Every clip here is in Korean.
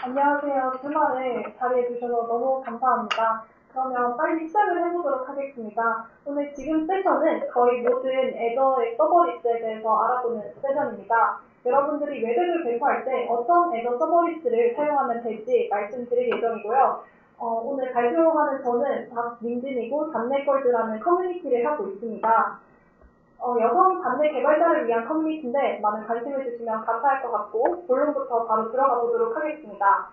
안녕하세요. 주말에 자리해 주셔서 너무 감사합니다. 그러면 빨리 시작을 해보도록 하겠습니다. 오늘 지금 세션은 거의 모든 애저의 서버리스에 대해서 알아보는 세션입니다. 여러분들이 웹앱을 배포할 때 어떤 애저 서버리스를 사용하면 될지 말씀드릴 예정이고요. 오늘 발표하는 저는 박민진이고 잡내걸즈라는 커뮤니티를 하고 있습니다. 여성 잡내 개발자를 위한 커뮤니티인데 많은 관심을 주시면 감사할 것 같고 본론부터 바로 들어가 보도록 하겠습니다.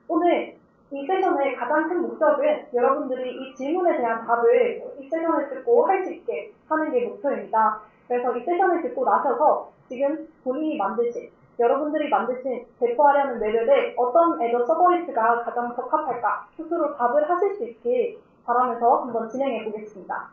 오늘 이 세션의 가장 큰 목적은 여러분들이 이 질문에 대한 답을 이 세션을 듣고 할 수 있게 하는 게 목표입니다. 그래서 이 세션을 듣고 나셔서 지금 본인이 만드신, 여러분들이 만드신 배포하려는 웹앱에 어떤 애저 서버리스가 가장 적합할까 스스로 답을 하실 수 있길 바라면서 한번 진행해 보겠습니다.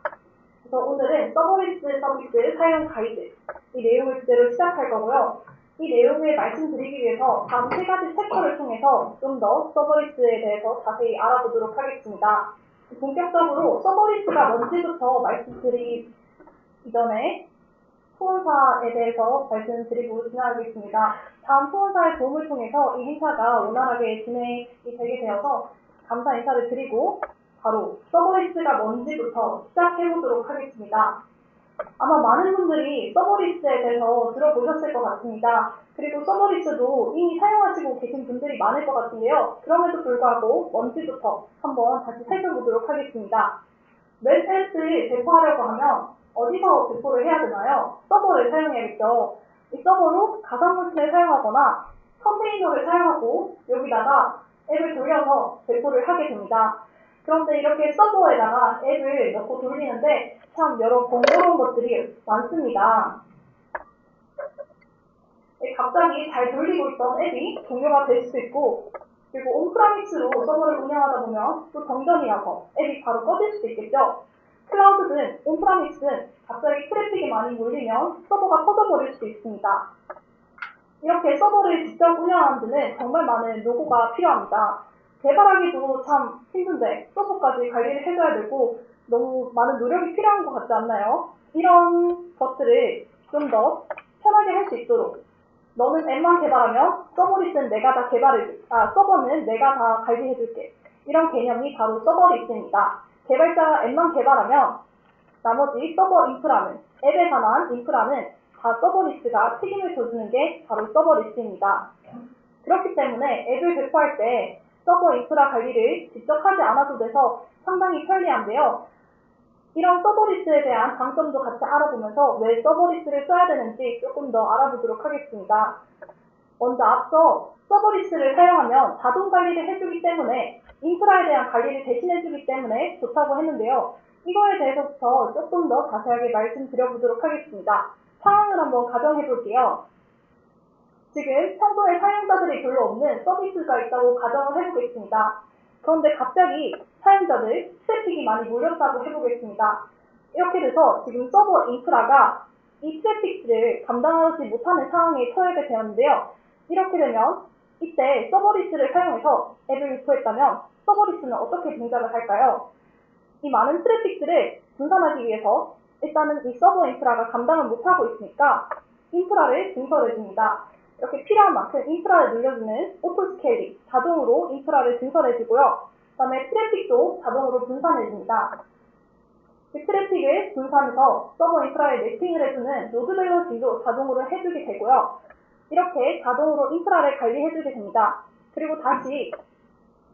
그래서 오늘은 서버리스 서비스 사용 가이드 이 내용을 주제로 시작할 거고요. 이 내용을 말씀드리기 위해서 다음 세 가지 챕터를 통해서 좀 더 서버리스에 대해서 자세히 알아보도록 하겠습니다. 본격적으로 서버리스가 뭔지부터 말씀드리기 이전에 후원사에 대해서 말씀드리고 지나가겠습니다. 다음 후원사의 도움을 통해서 이 행사가 원활하게 진행이 되게 되어서 감사 인사를 드리고 바로 서버리스가 뭔지부터 시작해보도록 하겠습니다. 아마 많은 분들이 서버리스에 대해서 들어보셨을 것 같습니다. 그리고 서버리스도 이미 사용하시고 계신 분들이 많을 것 같은데요. 그럼에도 불구하고 뭔지부터 한번 다시 살펴보도록 하겠습니다. 웹앱을 배포하려고 하면 어디서 배포를 해야 되나요? 서버를 사용해야겠죠. 이 서버로 가상물질을 사용하거나 컨테이너를 사용하고 여기다가 앱을 돌려서 배포를 하게 됩니다. 그런데 이렇게 서버에다가 앱을 넣고 돌리는데 참 여러 번거로운 것들이 많습니다. 갑자기 잘 돌리고 있던 앱이 종료가 될 수도 있고, 그리고 온프라미스로 서버를 운영하다 보면 또 정전이 나서 앱이 바로 꺼질 수도 있겠죠. 클라우드든 온프라미스든 갑자기 트래픽이 많이 몰리면 서버가 터져버릴 수도 있습니다. 이렇게 서버를 직접 운영하는 데는 정말 많은 노고가 필요합니다. 개발하기도 참 힘든데 서버까지 관리를 해줘야 되고 너무 많은 노력이 필요한 것 같지 않나요? 이런 것들을 좀 더 편하게 할 수 있도록 너는 앱만 개발하면 서버리스는 내가 다 서버는 내가 다 관리해줄게. 이런 개념이 바로 서버리스입니다. 개발자가 앱만 개발하면 나머지 서버 인프라는, 앱에 관한 인프라는 다 서버리스가 책임을 져주는 게 바로 서버리스입니다. 그렇기 때문에 앱을 배포할 때 서버 인프라 관리를 직접 하지 않아도 돼서 상당히 편리한데요. 이런 서버리스에 대한 장점도 같이 알아보면서 왜 서버리스를 써야 되는지 조금 더 알아보도록 하겠습니다. 먼저 앞서 서버리스를 사용하면 자동 관리를 해주기 때문에 인프라에 대한 관리를 대신해주기 때문에 좋다고 했는데요. 이거에 대해서부터 조금 더 자세하게 말씀드려보도록 하겠습니다. 상황을 한번 가정해볼게요. 지금 평소에 사용자들이 별로 없는 서비스가 있다고 가정을 해보겠습니다. 그런데 갑자기 사용자들 트래픽이 많이 몰렸다고 해보겠습니다. 이렇게 돼서 지금 서버 인프라가 이 트래픽을 감당하지 못하는 상황에 처하게 되었는데요. 이렇게 되면 이때 서버리스를 사용해서 앱을 배포했다면 서버리스는 어떻게 동작을 할까요? 이 많은 트래픽들을 분산하기 위해서 일단은 이 서버 인프라가 감당을 못하고 있으니까 인프라를 증설해줍니다. 이렇게 필요한 만큼 인프라를 늘려주는 오토스케일링, 자동으로 인프라를 증설해주고요. 그 다음에 트래픽도 자동으로 분산해줍니다. 이 트래픽을 분산해서 서버 인프라에 매핑을 해주는 로드 밸런싱도 자동으로 해주게 되고요. 이렇게 자동으로 인프라를 관리해주게 됩니다. 그리고 다시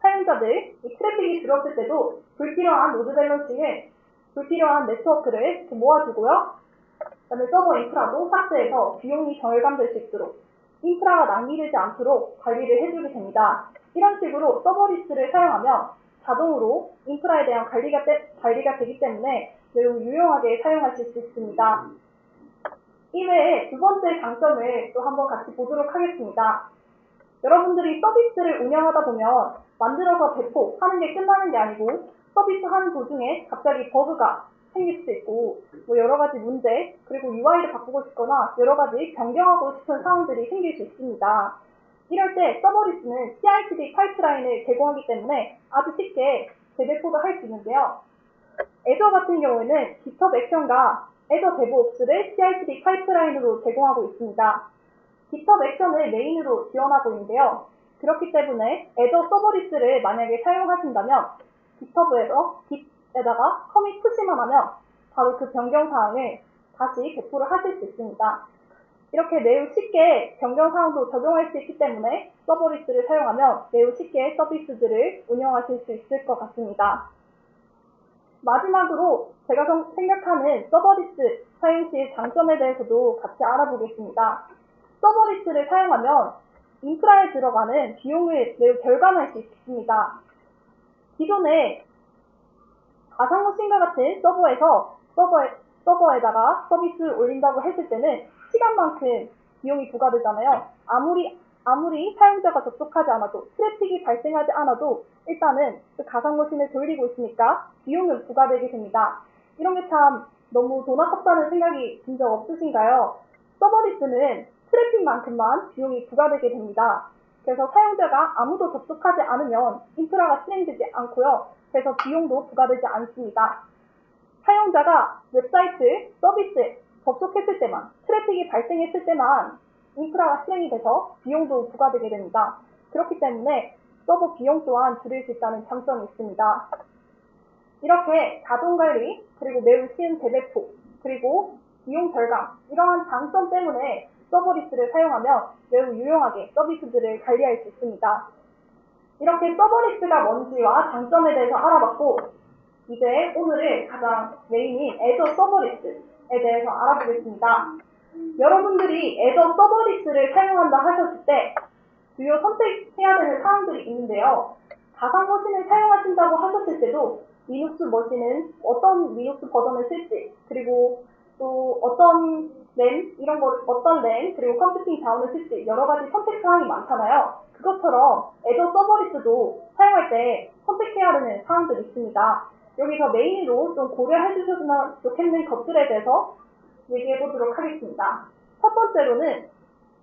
사용자들, 이 트래픽이 줄었을 때도 불필요한 로드 밸런싱을, 불필요한 네트워크를 모아주고요. 그 다음에 서버 인프라도 삭제해서 비용이 절감될 수 있도록 인프라가 낭비되지 않도록 관리를 해주게 됩니다. 이런 식으로 서버리스를 사용하면 자동으로 인프라에 대한 관리가 되기 때문에 매우 유용하게 사용하실 수 있습니다. 이외에 두 번째 장점을 또 한번 같이 보도록 하겠습니다. 여러분들이 서비스를 운영하다 보면 만들어서 배포하는 게 끝나는 게 아니고 서비스 하는 도중에 갑자기 버그가 생길 수도 있고 여러 가지 문제, 그리고 UI를 바꾸고 싶거나 여러 가지 변경하고 싶은 상황들이 생길 수 있습니다. 이럴 때 서버리스는 CI/CD 파이프라인을 제공하기 때문에 아주 쉽게 재배포를 할 수 있는데요. 애저 같은 경우에는 GitHub 액션과 애저 데브옵스를 CI/CD 파이프라인으로 제공하고 있습니다. GitHub 액션을 메인으로 지원하고 있는데요. 그렇기 때문에 애저 서버리스를 만약에 사용하신다면 깃허브에다가 커밋 푸시만 하면 바로 그 변경 사항을 다시 배포를 하실 수 있습니다. 이렇게 매우 쉽게 변경 사항도 적용할 수 있기 때문에 서버리스를 사용하면 매우 쉽게 서비스들을 운영하실 수 있을 것 같습니다. 마지막으로 제가 생각하는 서버리스 사용 시의 장점에 대해서도 같이 알아보겠습니다. 서버리스를 사용하면 인프라에 들어가는 비용을 매우 절감할 수 있습니다. 기존에 가상머신과 같은 서버에다가 서비스를 올린다고 했을 때는 시간만큼 비용이 부과되잖아요. 아무리 사용자가 접속하지 않아도, 트래픽이 발생하지 않아도 일단은 그 가상머신을 돌리고 있으니까 비용은 부과되게 됩니다. 이런 게 참 너무 돈 아깝다는 생각이 든 적 없으신가요? 서버리스는 트래픽만큼만 비용이 부과되게 됩니다. 그래서 사용자가 아무도 접속하지 않으면 인프라가 실행되지 않고요. 그래서 비용도 부과되지 않습니다. 사용자가 웹사이트, 서비스에 접속했을 때만, 트래픽이 발생했을 때만 인프라가 실행이 돼서 비용도 부과되게 됩니다. 그렇기 때문에 서버 비용 또한 줄일 수 있다는 장점이 있습니다. 이렇게 자동관리, 그리고 매우 쉬운 재배포, 그리고 비용 절감, 이러한 장점 때문에 서버리스를 사용하면 매우 유용하게 서비스들을 관리할 수 있습니다. 이렇게 서버리스가 뭔지와 장점에 대해서 알아봤고, 이제 오늘의 가장 메인인 애저 서버리스에 대해서 알아보겠습니다. 여러분들이 애저 서버리스를 사용한다 하셨을 때 주요 선택해야 되는 사항들이 있는데요. 가상머신을 사용하신다고 하셨을 때도 리눅스 머신은 어떤 리눅스 버전을 쓸지, 그리고 또 어떤 램, 그리고 컴퓨팅 자원을 쓸지 여러 가지 선택 사항이 많잖아요. 그것처럼 애저 서버리스도 사용할 때 선택해야 되는 사항들이 있습니다. 여기서 메인으로 좀 고려해 주셨으면 좋겠는 것들에 대해서 얘기해 보도록 하겠습니다. 첫 번째로는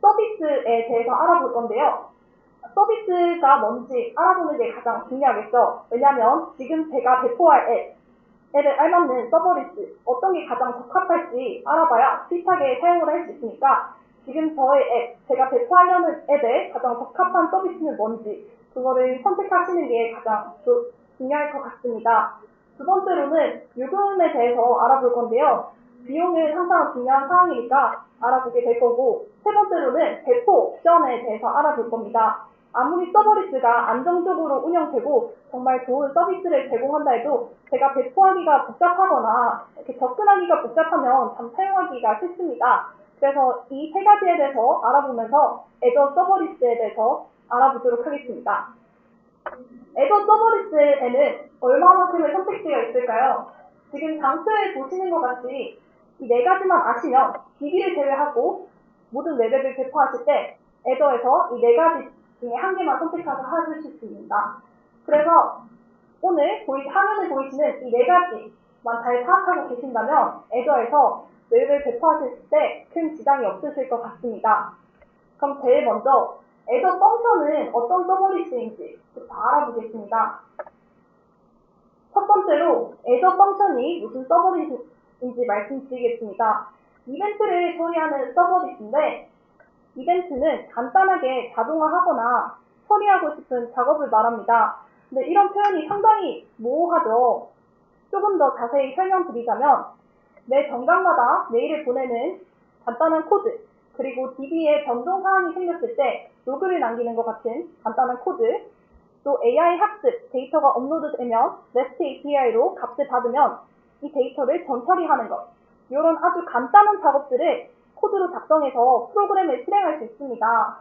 서비스에 대해서 알아볼 건데요. 서비스가 뭔지 알아보는 게 가장 중요하겠죠. 왜냐하면 지금 제가 배포할 앱에 알맞는 서버리스, 어떤 게 가장 적합할지 알아봐야 비슷하게 사용을 할 수 있으니까 지금 저의 앱, 제가 배포하려는 앱에 가장 적합한 서비스는 뭔지 그거를 선택하시는 게 가장 중요할 것 같습니다. 두 번째로는 요금에 대해서 알아볼 건데요. 비용은 항상 중요한 사항이니까 알아보게 될 거고, 세 번째로는 배포 옵션에 대해서 알아볼 겁니다. 아무리 서버리스가 안정적으로 운영되고 정말 좋은 서비스를 제공한다 해도 제가 배포하기가 복잡하거나 이렇게 접근하기가 복잡하면 참 사용하기가 싫습니다. 그래서 이 세 가지에 대해서 알아보면서 애저 서버리스에 대해서 알아보도록 하겠습니다. 애저 서버리스에는 얼마만큼의 선택지가 있을까요? 지금 장표에 보시는 것 같이 이 네 가지만 아시면 DB를 제외하고 모든 웹앱을 배포하실 때 애저에서 이 네 가지 중에 한 개만 선택해서 하실 수 있습니다. 그래서 오늘 화면에 보이시는 이 네 가지만 잘 파악하고 계신다면 애저에서 웹을 배포하실 때 큰 지장이 없으실 것 같습니다. 그럼 제일 먼저 애저 펑션은 어떤 서버리스인지부터 알아보겠습니다. 첫 번째로 애저 펑션이 무슨 서버리스인지 말씀드리겠습니다. 이벤트를 처리하는 서버리스인데 이벤트는 간단하게 자동화하거나 처리하고 싶은 작업을 말합니다. 근데 이런 표현이 상당히 모호하죠. 조금 더 자세히 설명드리자면 매 정각마다 메일을 보내는 간단한 코드, 그리고 DB에 변동사항이 생겼을 때 로그를 남기는 것 같은 간단한 코드, 또 AI 학습 데이터가 업로드되면 REST API로 값을 받으면 이 데이터를 전처리하는 것, 이런 아주 간단한 작업들을 코드로 작성해서 프로그램을 실행할 수 있습니다.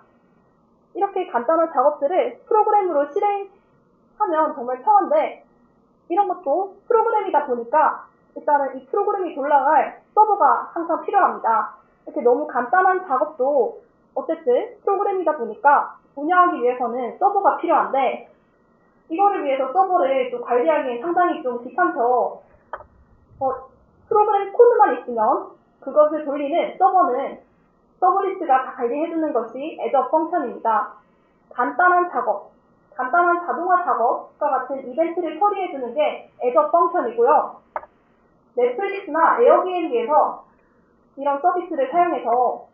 이렇게 간단한 작업들을 프로그램으로 실행하면 정말 편한데 이런 것도 프로그램이다 보니까 일단은 이 프로그램이 돌아갈 서버가 항상 필요합니다. 이렇게 너무 간단한 작업도 어쨌든 프로그램이다 보니까 운영하기 위해서는 서버가 필요한데 이거를 위해서 서버를 또 관리하기엔 상당히 좀 귀찮죠. 프로그램 코드만 있으면 그것을 돌리는 서버는 서버리스가 다 관리해주는 것이 애저 펑션입니다. 간단한 작업, 간단한 자동화 작업과 같은 이벤트를 처리해주는 게 애저 펑션이고요. 넷플릭스나 에어비앤비에서 이런 서비스를 사용해서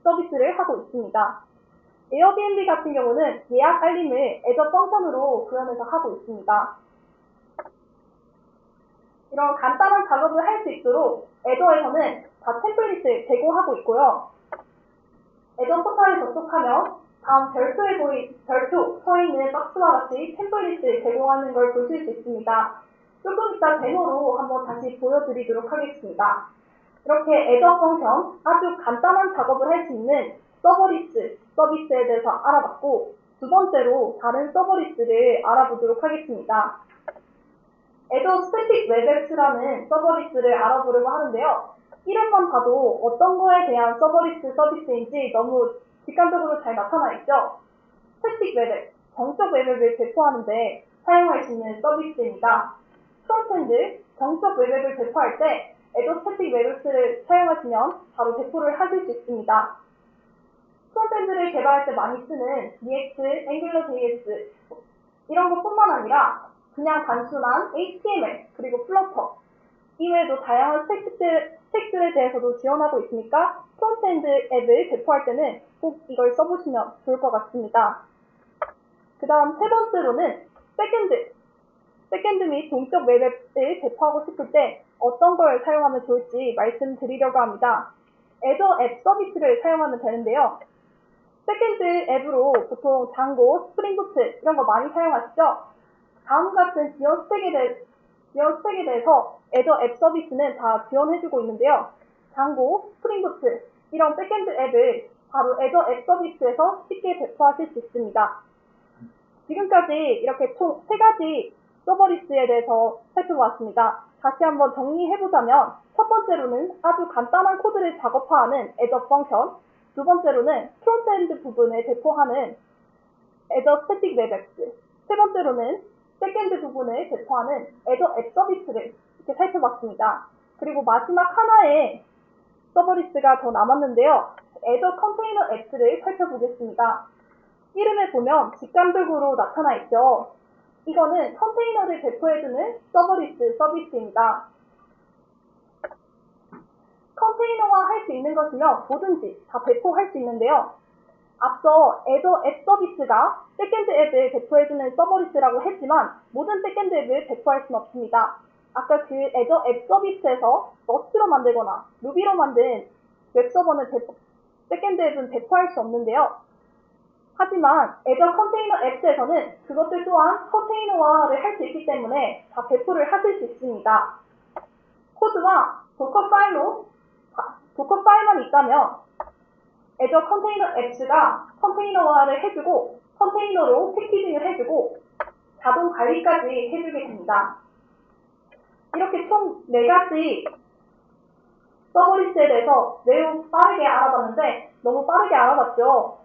서비스를 하고 있습니다. 에어비앤비 같은 경우는 예약 알림을 애저 펑션으로 구현해서 하고 있습니다. 이런 간단한 작업을 할 수 있도록 애저에서는 다 템플릿을 제공하고 있고요. 애저 포털에 접속하면 다음 별표 서 있는 박스와 같이 템플릿을 제공하는 걸 보실 수 있습니다. 조금 이따 데모로 한번 다시 보여드리도록 하겠습니다. 이렇게 애저 펑션, 아주 간단한 작업을 할 수 있는 서버리스 서비스에 대해서 알아봤고, 두 번째로 다른 서버리스를 알아보도록 하겠습니다. 애저 스태틱 웹앱스라는 서버리스를 알아보려고 하는데요. 이름만 봐도 어떤 거에 대한 서버리스 서비스인지 너무 직관적으로 잘 나타나 있죠. 스태틱 웹앱, 정적 웹앱을 배포하는데 사용할 수 있는 서비스입니다. 프론트엔드, 정적 웹앱을 배포할 때 애저 스태틱 웹앱스를 사용하시면 바로 배포를 하실 수 있습니다. 프론트엔드를 개발할 때 많이 쓰는 React, AngularJS 이런 것뿐만 아니라 그냥 단순한 HTML 그리고 플러터 이외에도 다양한 스택들에 대해서도 지원하고 있으니까 프론트엔드 앱을 배포할 때는 꼭 이걸 써보시면 좋을 것 같습니다. 그 다음 세 번째로는 백엔드 및 동적 웹앱을 배포하고 싶을 때 어떤 걸 사용하면 좋을지 말씀드리려고 합니다. 애저 앱 서비스를 사용하면 되는데요. 백엔드 앱으로 보통 장고, 스프링부트 이런 거 많이 사용하시죠? 다음 같은 지원 스택에 대해서 애저 앱 서비스는 다 지원해주고 있는데요. 장고, 스프링부트 이런 백엔드 앱을 바로 애저 앱 서비스에서 쉽게 배포하실 수 있습니다. 지금까지 이렇게 총 3가지 서버리스에 대해서 살펴보았습니다. 다시 한번 정리해보자면 첫 번째로는 아주 간단한 코드를 작업화하는 애저 펑션, 두 번째로는 프론트엔드 부분을 배포하는 애저 스태틱 웹앱스, 세 번째로는 백엔드 부분을 배포하는 애저 앱 서비스를 이렇게 살펴봤습니다. 그리고 마지막 하나의 서버리스가 더 남았는데요. 애저 컨테이너 앱스를 살펴보겠습니다. 이름에 보면 직관적으로 나타나 있죠. 이거는 컨테이너를 배포해주는 서버리스 서비스입니다. 컨테이너화 할 수 있는 것이면 뭐든지 다 배포할 수 있는데요. 앞서 애저 앱 서비스가 백엔드 앱을 배포해주는 서버리스라고 했지만 모든 백엔드 앱을 배포할 수는 없습니다. 아까 그 애저 앱 서비스에서 러스트로 만들거나 루비로 만든 웹서버는 백엔드 앱은 배포할 수 없는데요. 하지만 애저 컨테이너 앱스에서는 그것들 또한 컨테이너화를 할 수 있기 때문에 다 배포를 하실 수 있습니다. 코드와 도커 파일만 있다면 애저 컨테이너 앱스가 컨테이너화를 해주고 컨테이너로 패키징을 해주고 자동 관리까지 해주게 됩니다. 이렇게 총 4가지 서버리스에 대해서 매우 빠르게 알아봤는데 너무 빠르게 알아봤죠.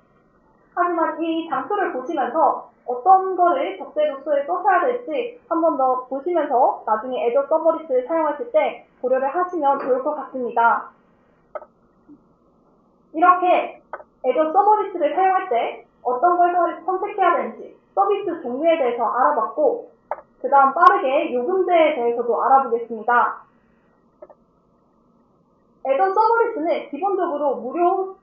하지만 이 장표를 보시면서 어떤 거를 적재적소에 써셔야 될지 한 번 더 보시면서 나중에 애저 서버리스를 사용하실 때 고려를 하시면 좋을 것 같습니다. 이렇게 애저 서버리스를 사용할 때 어떤 걸 선택해야 되는지 서비스 종류에 대해서 알아봤고 그 다음 빠르게 요금제에 대해서도 알아보겠습니다. 애저 서버리스는 기본적으로 무료,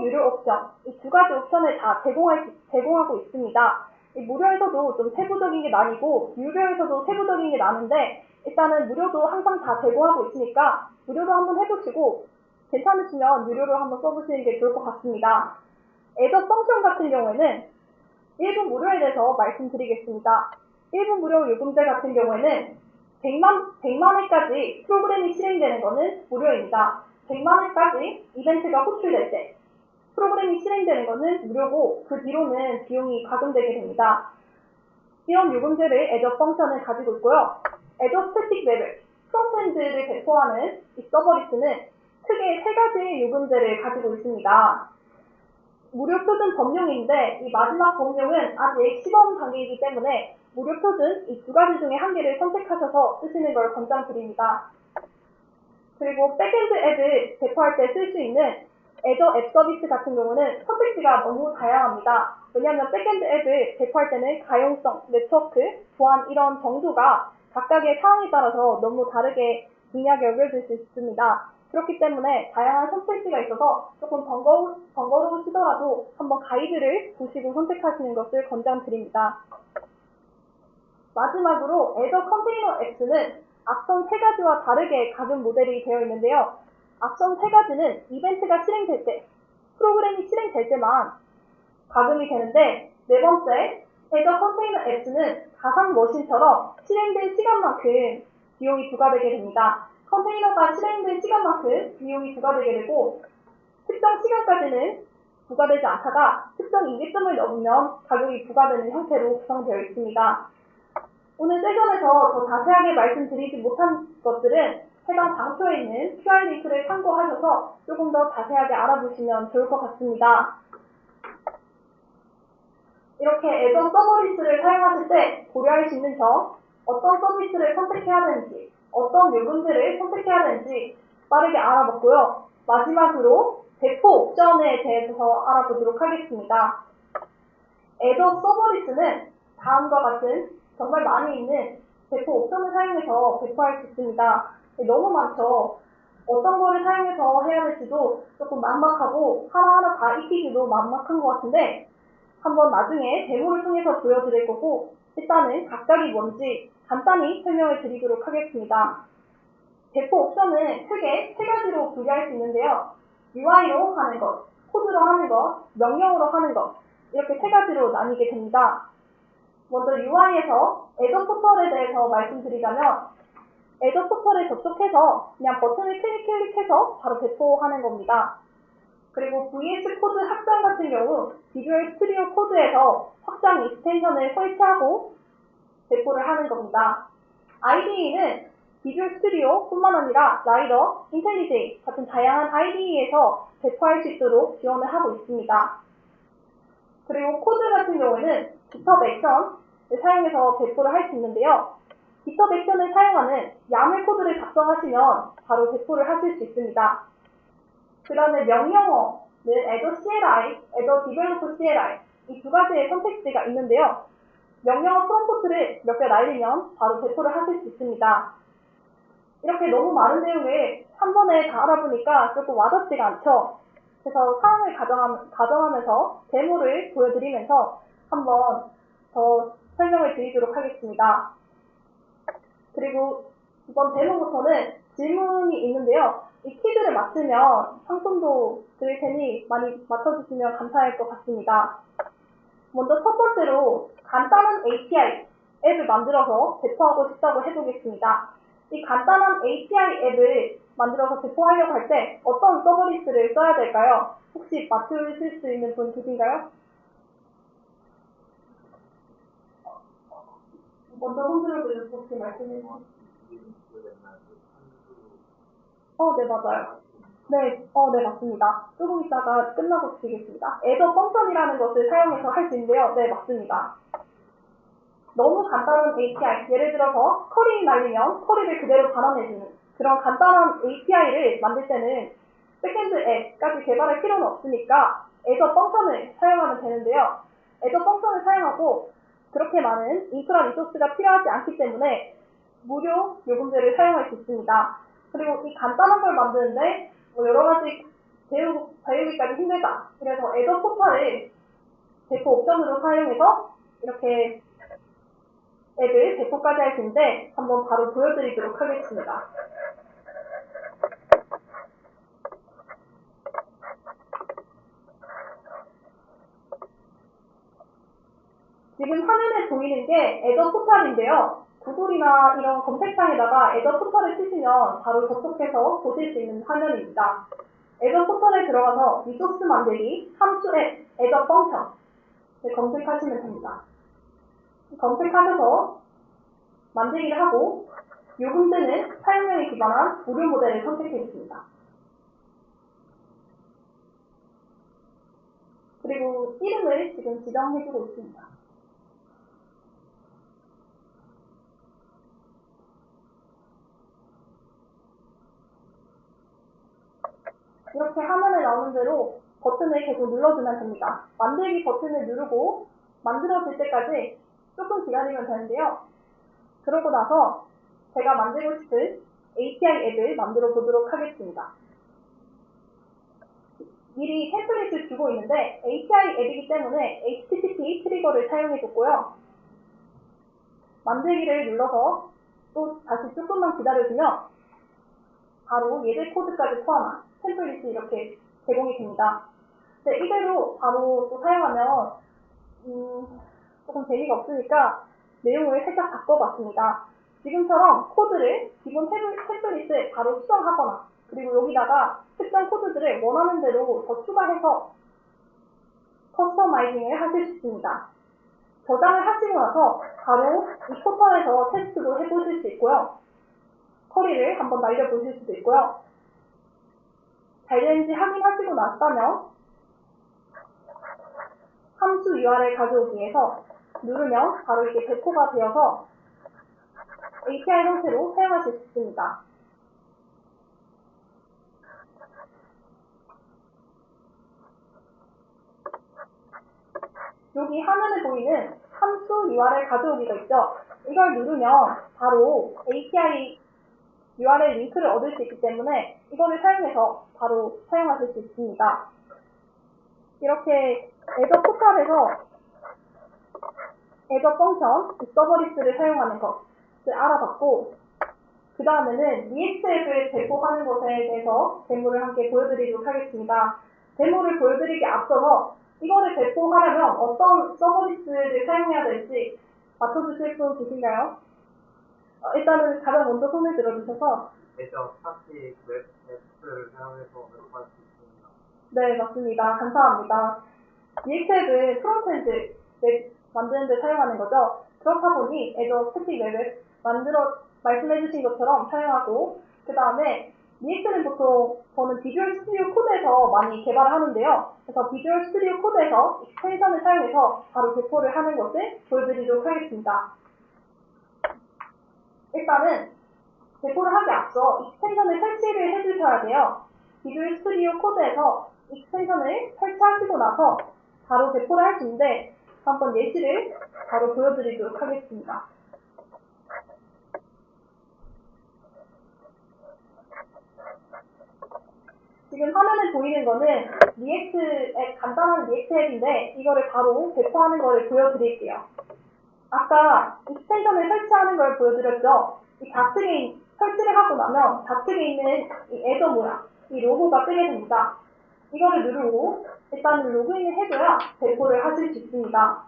유료 옵션 이 2가지 옵션을 다 제공하고 있습니다. 무료에서도 좀 세부적인 게 나뉘고 유료에서도 세부적인 게 나는데 일단은 무료도 항상 다 제공하고 있으니까 무료로 한번 해보시고 괜찮으시면 유료로 한번 써보시는 게 좋을 것 같습니다. 애저 펑션 같은 경우에는 일부 무료에 대해서 말씀드리겠습니다. 일부 무료 요금제 같은 경우에는 100만 회까지 프로그램이 실행되는 것은 무료입니다. 100만 회까지 이벤트가 호출될 때 프로그램이 실행되는 것은 무료고 그 뒤로는 비용이 가금되게 됩니다. 이런 요금제를 애저 펑션을 가지고 있고요. 애저 스태틱 웹앱, 프론트엔드를 배포하는 이 서버리스는 크게 3가지 요금제를 가지고 있습니다. 무료 표준 범용인데 이 마지막 범용은 아직 시범 단계이기 때문에 무료 표준 이 2가지 중에 한 개를 선택하셔서 쓰시는 걸 권장드립니다. 그리고 백엔드 앱을 배포할 때 쓸 수 있는 애저 앱 서비스 같은 경우는 선택지가 너무 다양합니다. 왜냐하면 백엔드 앱을 배포할 때는 가용성, 네트워크, 보안 이런 정도가 각각의 상황에 따라서 너무 다르게 중요하게 여겨질 수 있습니다. 그렇기 때문에 다양한 선택지가 있어서 조금 번거로우시더라도 한번 가이드를 보시고 선택하시는 것을 권장드립니다. 마지막으로 Azure 컨테이너 앱스는 앞선 세 가지와 다르게 가금 모델이 되어 있는데요. 앞선 세 가지는 이벤트가 실행될 때, 프로그램이 실행될 때만 가금이 되는데, 네 번째, Azure 컨테이너 앱스는 가상 머신처럼 실행된 시간만큼 비용이 부과되게 됩니다. 컨테이너가 실행된 시간만큼 비용이 부과되게 되고, 특정 시간까지는 부과되지 않다가 특정 임계점을 넘으면 가격이 부과되는 형태로 구성되어 있습니다. 오늘 세션에서 더 자세하게 말씀드리지 못한 것들은 해당 장표에 있는 QR 링크를 참고하셔서 조금 더 자세하게 알아보시면 좋을 것 같습니다. 이렇게 애저 서버리스를 사용하실 때 고려할 수 있는 점, 어떤 서비스를 선택해야 되는지, 어떤 요금제를 선택해야 되는지 빠르게 알아봤고요. 마지막으로 배포 옵션에 대해서 알아보도록 하겠습니다. 애저 서버리스는 다음과 같은 정말 많이 있는 배포 옵션을 사용해서 배포할 수 있습니다. 너무 많죠. 어떤 거를 사용해서 해야 될지도 조금 막막하고 하나하나 다 익히기도 막막한 것 같은데 한번 나중에 데모를 통해서 보여드릴 거고 일단은 각각이 뭔지 간단히 설명을 드리도록 하겠습니다. 배포 옵션은 크게 세 가지로 분류할 수 있는데요. UI로 하는 것, 코드로 하는 것, 명령으로 하는 것 이렇게 세 가지로 나뉘게 됩니다. 먼저 UI에서 애저 포털에 대해서 말씀드리자면 애저 포털에 접속해서 그냥 버튼을 클릭해서 바로 배포하는 겁니다. 그리고 VS 코드 확장 같은 경우 비주얼 스튜디오 코드에서 확장 익스텐션을 설치하고 배포를 하는 겁니다. IDE는 비주얼 스튜디오 뿐만 아니라 라이더, 인텔리제이 같은 다양한 IDE에서 배포할 수 있도록 지원을 하고 있습니다. 그리고 코드 같은 경우에는 GitHub 액션을 사용해서 배포를 할 수 있는데요. GitHub 액션을 사용하는 YAML 코드를 작성하시면 바로 배포를 하실 수 있습니다. 그 다음에 명령어는 Azure CLI, Azure Developer CLI 이 두 가지의 선택지가 있는데요. 명령어 프롬프트를 몇 개 날리면 바로 배포를 하실 수 있습니다. 이렇게 너무 많은 내용을 한 번에 다 알아보니까 조금 와닿지가 않죠. 그래서 상황을 가정하면서 데모를 보여드리면서 한번 더 설명을 드리도록 하겠습니다. 그리고 이번 데모부터는 질문이 있는데요. 이 퀴즈를 맞추면 상품도 드릴 테니 많이 맞춰주시면 감사할 것 같습니다. 먼저 첫 번째로 간단한 API 앱을 만들어서 배포하고 싶다고 해보겠습니다. 이 간단한 API 앱을 만들어서 배포하려고 할 때 어떤 서버리스를 써야 될까요? 혹시 맞추실 수 있는 분 계신가요? 먼저 손들어 주셔서 혹시 말씀해 주세요. 네, 맞아요. 네, 네, 맞습니다. 조금 있다가 끝나고 드리겠습니다. 애저 펑션이라는 것을 사용해서 할 수 있는데요. 네, 맞습니다. 너무 간단한 API, 예를 들어서 쿼리 날리면 쿼리를 그대로 반환해주는 그런 간단한 API를 만들 때는 백엔드 앱까지 개발할 필요는 없으니까 애저 펑션을 사용하면 되는데요. 애저 펑션을 사용하고 그렇게 많은 인프라 리소스가 필요하지 않기 때문에 무료 요금제를 사용할 수 있습니다. 그리고 이 간단한 걸 만드는데 여러 가지 배우기까지 힘들다. 그래서 애저 포털을 배포 옵션으로 사용해서 이렇게 앱을 배포까지 할 수 있는데 한번 바로 보여드리도록 하겠습니다. 지금 화면에 보이는 게 애저 포털인데요. 구글이나 이런 검색창에다가 애저 포털을 치시면 바로 접속해서 보실 수 있는 화면입니다. 애저 포털에 들어가서 리소스 만들기, 함수 앱, 애저 펑션 검색하시면 됩니다. 검색하셔서 만들기를 하고 요금제는 사용량에 기반한 무료 모델을 선택해주십니다. 그리고 이름을 지금 지정해주고 있습니다. 이렇게 화면에 나오는 대로 버튼을 계속 눌러주면 됩니다. 만들기 버튼을 누르고 만들어질 때까지 조금 기다리면 되는데요. 그러고 나서 제가 만들고 싶은 API 앱을 만들어 보도록 하겠습니다. 미리 템플릿을 주고 있는데 API 앱이기 때문에 HTTP 트리거를 사용해줬고요. 만들기를 눌러서 또 다시 조금만 기다려주면 바로 예제 코드까지 포함한 템플릿이 이렇게 제공이 됩니다. 근데 이대로 바로 또 사용하면 조금 재미가 없으니까 내용을 살짝 바꿔봤습니다. 지금처럼 코드를 기본 템플릿에 바로 수정하거나 그리고 여기다가 특정 코드들을 원하는 대로 더 추가해서 커스터마이징을 하실 수 있습니다. 저장을 하시고 나서 바로 이 포털에서 테스트도 해보실 수 있고요. 쿼리를 한번 날려보실 수도 있고요. 잘 되는지 확인하시고 났다면 함수 URL 가져오기에서 누르면 바로 이게 배포가 되어서 API 형태로 사용하실 수 있습니다. 여기 화면에 보이는 함수 URL 가져오기가 있죠. 이걸 누르면 바로 API URL 링크를 얻을 수 있기 때문에 이거를 사용해서 바로 사용하실 수 있습니다. 이렇게 애저 포탈에서 애저 펑션, 서버리스를 사용하는 것을 알아봤고 그 다음에는 리액트 앱을 배포하는 것에 대해서 데모를 함께 보여드리도록 하겠습니다. 데모를 보여드리기 앞서서 이거를 배포하려면 어떤 서버리스를 사용해야 될지 맞춰주실 분 계신가요? 일단은 가장 먼저 손을 들어주셔서 애저 스타틱 웹 앱을 사용해서 배포할 수 있습니다. 네, 맞습니다. 감사합니다. 리액트 앱은 프론트엔드 웹 만드는 데 사용하는 거죠. 그렇다 보니 애저 스태틱 웹을 말씀해주신 것처럼 사용하고 그 다음에 리액트는 보통 저는 비주얼 스튜디오 코드에서 많이 개발을 하는데요. 그래서 비주얼 스튜디오 코드에서 익스텐션을 사용해서 바로 배포를 하는 것을 보여드리도록 하겠습니다. 일단은 배포를 하기 앞서 익스텐션을 설치를 해주셔야 돼요. 비주얼 스튜디오 코드에서 익스텐션을 설치하시고 나서 바로 배포를 할 수 있는데 한번 예시를 바로 보여드리도록 하겠습니다. 지금 화면에 보이는 거는 리액트 앱, 간단한 리액트 앱인데 이거를 바로 배포하는 거를 보여드릴게요. 아까 익스텐션을 설치하는 걸 보여드렸죠? 이 좌측에 설치를 하고 나면 좌측에 있는 이 애저 모양, 이 로고가 뜨게 됩니다. 이거를 누르고 일단은 로그인을 해줘야 배포를 하실 수 있습니다.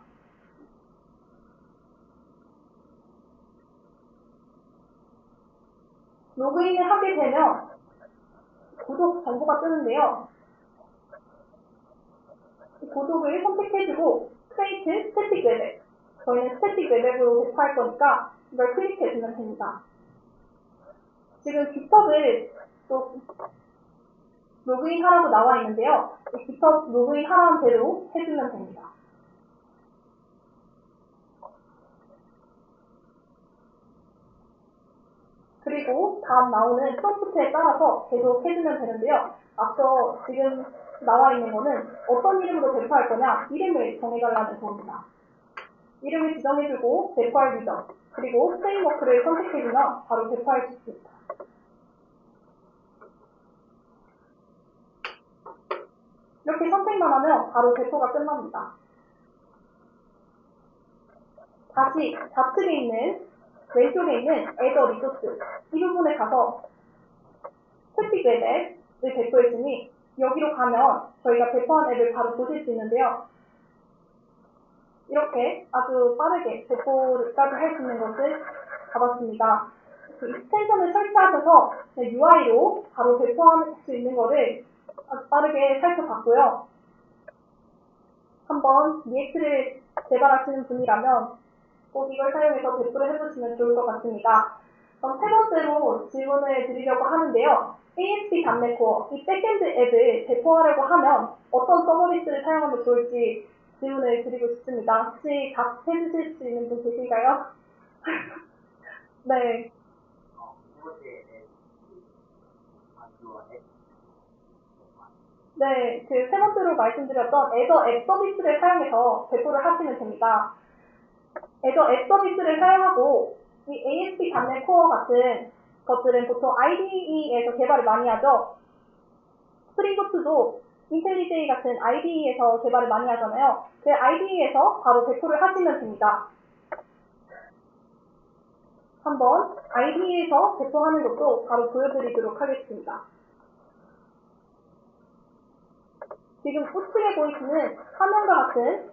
로그인을 하게 되면 구독 정보가 뜨는데요. 이 구독을 선택해주고 Create Static Web App, 저희는 스태틱 웹앱으로 배포할 거니까 이걸 클릭해주면 됩니다. 지금 GitHub을 또 로그인 하라고 나와 있는데요. 이 GitHub 로그인 하라는 대로 해주면 됩니다. 그리고 다음 나오는 프롬프트에 따라서 계속 해주면 되는데요. 앞서 지금 나와 있는 거는 어떤 이름으로 배포할 거냐, 이름을 정해달라는 겁니다. 이름을 지정해주고 배포할 규정, 그리고 프레임워크를 선택해주면 바로 배포할 수 있습니다. 이렇게 선택만 하면 바로 배포가 끝납니다. 다시 좌측에 있는 왼쪽에 있는 애저 리소스 이 부분에 가서 스태틱 웹 앱을 배포했으니 여기로 가면 저희가 배포한 앱을 바로 보실 수 있는데요. 이렇게 아주 빠르게 배포까지 할 수 있는 것을 잡았습니다. 익스텐션을 설치하셔서 UI로 바로 배포할 수 있는 것을 아주 빠르게 살펴봤고요. 한번 리액트를 개발하시는 분이라면 꼭 이걸 사용해서 배포를 해보시면 좋을 것 같습니다. 그럼 세 번째로 질문을 드리려고 하는데요. ASP.NET Core, 이 백엔드 앱을 배포하려고 하면 어떤 서버리스를 사용하면 좋을지 질문을 드리고 싶습니다. 혹시 답해주실 수 있는 분 계신가요? 네. 네, 그 세 번째로 말씀드렸던 애저 앱 서비스를 사용해서 배포를 하시면 됩니다. 애저 앱 서비스를 사용하고 이 ASP.NET Core 같은 것들은 보통 IDE에서 개발을 많이 하죠. 스프링부트도 인텔리제이 같은 IDE에서 개발을 많이 하잖아요. 그 IDE에서 바로 배포를 하시면 됩니다. 한번 IDE에서 배포하는 것도 바로 보여드리도록 하겠습니다. 지금 우측에 보이시는 화면과 같은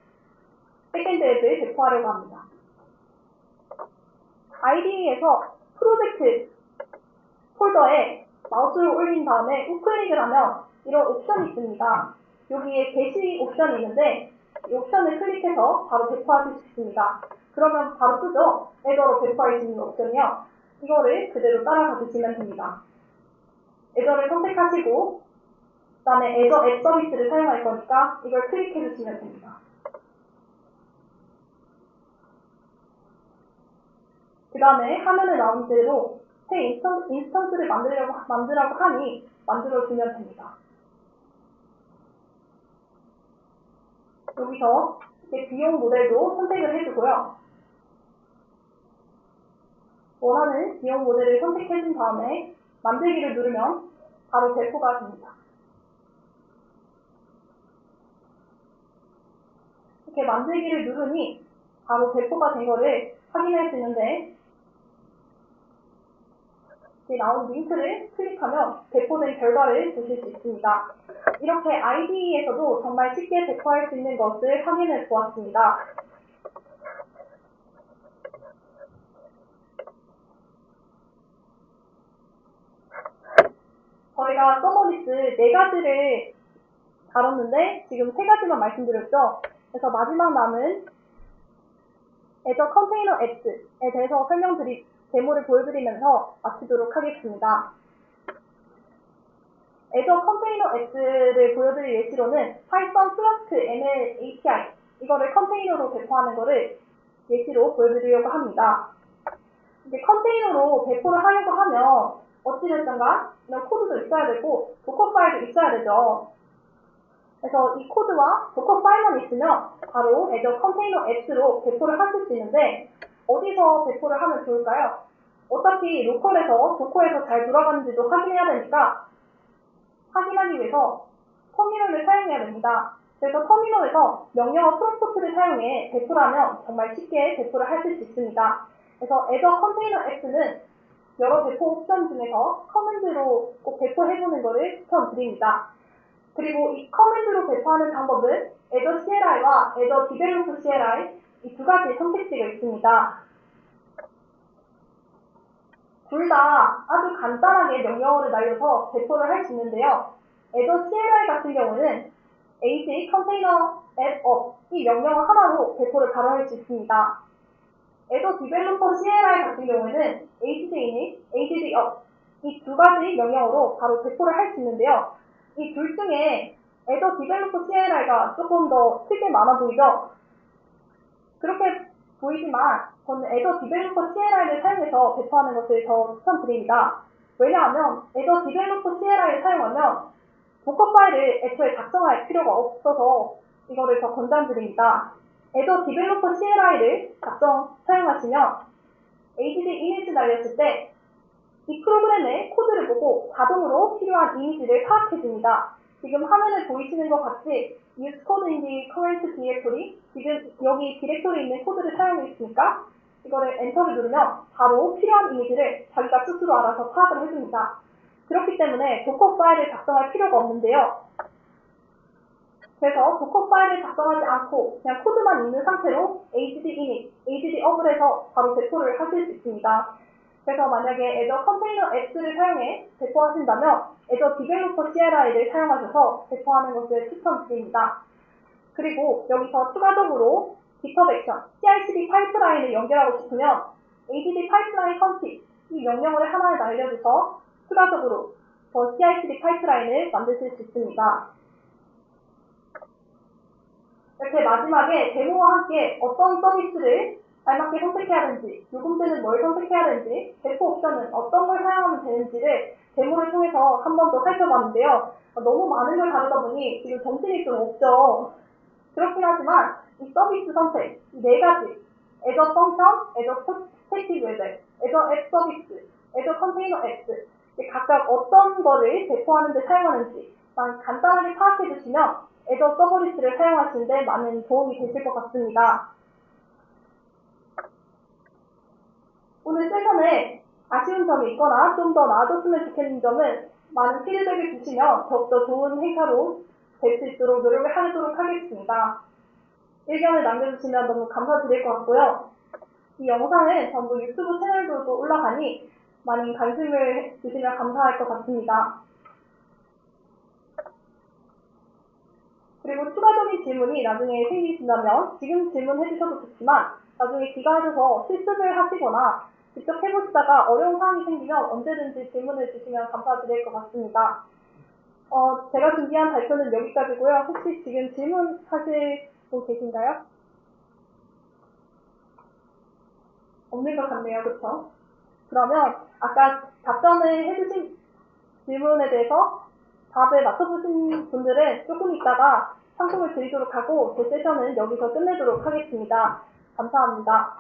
백엔드 앱을 배포하려고 합니다. IDE에서 프로젝트 폴더에 마우스를 올린 다음에 우클릭을 하면 이런 옵션이 있습니다. 여기에 게시 옵션이 있는데 이 옵션을 클릭해서 바로 배포하실 수 있습니다. 그러면 바로 뜨죠? 애저로 배포할 수 있는 옵션이요. 이거를 그대로 따라가 주시면 됩니다. 애저를 선택하시고 그 다음에 애저 앱 서비스를 사용할 거니까 이걸 클릭해 주시면 됩니다. 그 다음에 화면에 나온 대로 새 인스턴스를 만들라고 하니 만들어주면 됩니다. 여기서 이렇게 비용 모델도 선택을 해주고요. 원하는 비용 모델을 선택해준 다음에 만들기를 누르면 바로 배포가 됩니다. 이렇게 만들기를 누르니 바로 배포가 된 거를 확인할 수 있는데 나온 링크를 클릭하면 배포된 결과를 보실 수 있습니다. 이렇게 IDE에서도 정말 쉽게 배포할 수 있는 것을 확인해 보았습니다. 저희가 서머리스 4가지를 다뤘는데 지금 3가지만 말씀드렸죠. 그래서 마지막 남은 애저 컨테이너 앱스에 대해서 데모를 보여드리면서 마치도록 하겠습니다. 애저 컨테이너 앱스를 보여드릴 예시로는 파이썬 플라스크 ML API 이거를 컨테이너로 배포하는 거를 예시로 보여드리려고 합니다. 이제 컨테이너로 배포를 하려고 하면 어찌됐든가 이런 코드도 있어야 되고 도커 파일도 있어야 되죠. 그래서 이 코드와 도커 파일만 있으면 바로 애저 컨테이너 앱스로 배포를 하실 수 있는데 어디서 배포를 하면 좋을까요? 어차피 로컬에서 도커에서 잘 돌아가는지도 확인해야 되니까 확인하기 위해서 터미널을 사용해야 됩니다. 그래서 터미널에서 명령어 프롬프트를 사용해 배포를 하면 정말 쉽게 배포를 하실 수 있습니다. 그래서 애저 컨테이너 앱스는 여러 배포 옵션 중에서 커맨드로 꼭 배포해보는 것을 추천드립니다. 그리고 이 커맨드로 배포하는 방법은 애저 CLI와 애저 디벨로퍼 CLI 이 2가지 선택지가 있습니다. 둘 다 아주 간단하게 명령어를 날려서 배포를 할 수 있는데요. 애저 CLI 같은 경우는 AG 컨테이너 앱 업 이 명령어 하나로 배포를 바로 할 수 있습니다. 애저 디벨로퍼 CLI 같은 경우에는 AGD init, AGD up 이 2가지 명령어로 바로 배포를 할 수 있는데요. 이 둘 중에 애저 디벨로퍼 CLI가 조금 더 쓸 게 많아 보이죠? 그렇게 보이지만 저는 애저 디벨로퍼 CLI를 사용해서 배포하는 것을 더 추천드립니다. 왜냐하면 애저 디벨로퍼 CLI를 사용하면 도커 파일을 애초에 작성할 필요가 없어서 이거를 더 권장드립니다. 애저 디벨로퍼 CLI를 사용하시면 AGD 이미지 날렸을 때 이 프로그램의 코드를 보고 자동으로 필요한 이미지를 파악해줍니다. 지금 화면에 보이시는 것 같이 use code in the current directory 지금 여기 디렉토리에 있는 코드를 사용해 있으니까 이거를 엔터를 누르면 바로 필요한 이미지를 자기가 스스로 알아서 파악을 해줍니다. 그렇기 때문에 도커 파일을 작성할 필요가 없는데요. 그래서 도커 파일을 작성하지 않고 그냥 코드만 있는 상태로 AGD init, AGD up을 해서 바로 배포를 하실 수 있습니다. 그래서 만약에 애저 컨테이너 앱스를 사용해 배포하신다면 애저 디벨로퍼 CLI를 사용하셔서 배포하는 것을 추천드립니다. 그리고 여기서 추가적으로 GitHub 액션, CI/CD 파이프라인을 연결하고 싶으면 AGD 파이프라인 config 이 명령어를 하나 날려줘서 추가적으로 더 CI/CD 파이프라인을 만드실 수 있습니다. 이렇게 마지막에 데모와 함께 어떤 서비스를 알맞게 선택해야 되는지, 요금제는 뭘 선택해야 되는지, 배포 옵션은 어떤 걸 사용하면 되는지를 데모를 통해서 한 번 더 살펴봤는데요. 너무 많은 걸 다루다 보니 지금 정신이 좀 없죠. 그렇긴 하지만 이 서비스 선택, 이 4가지, 애저 펑션, 애저 스태틱 레벨, 애저 앱 서비스, Azure Container X, 각각 어떤 거를 배포하는 데 사용하는지 간단하게 파악해 주시면 Azure 서버리스를 사용하시는 데 많은 도움이 되실 것 같습니다. 오늘 세션에 아쉬운 점이 있거나 좀 더 나아졌으면 좋겠는 점은 많은 피드백을 주시면 더욱더 좋은 행사로 될 수 있도록 노력을 하도록 하겠습니다. 의견을 남겨주시면 너무 감사드릴 것 같고요. 이 영상은 전부 유튜브 채널로도 올라가니 많은 관심을 주시면 감사할 것 같습니다. 그리고 추가적인 질문이 나중에 생기신다면 지금 질문해 주셔도 좋지만 나중에 기가하셔서 실습을 하시거나 직접 해보시다가 어려운 사항이 생기면 언제든지 질문을 주시면 감사드릴 것 같습니다. 제가 준비한 발표는 여기까지고요. 혹시 지금 질문하실 분 계신가요? 없는 것 같네요. 그렇죠? 그러면 아까 답변을 해주신 질문에 대해서 답을 맞춰보신 분들은 조금 있다가 상품을 드리도록 하고 제 세션은 여기서 끝내도록 하겠습니다. 감사합니다.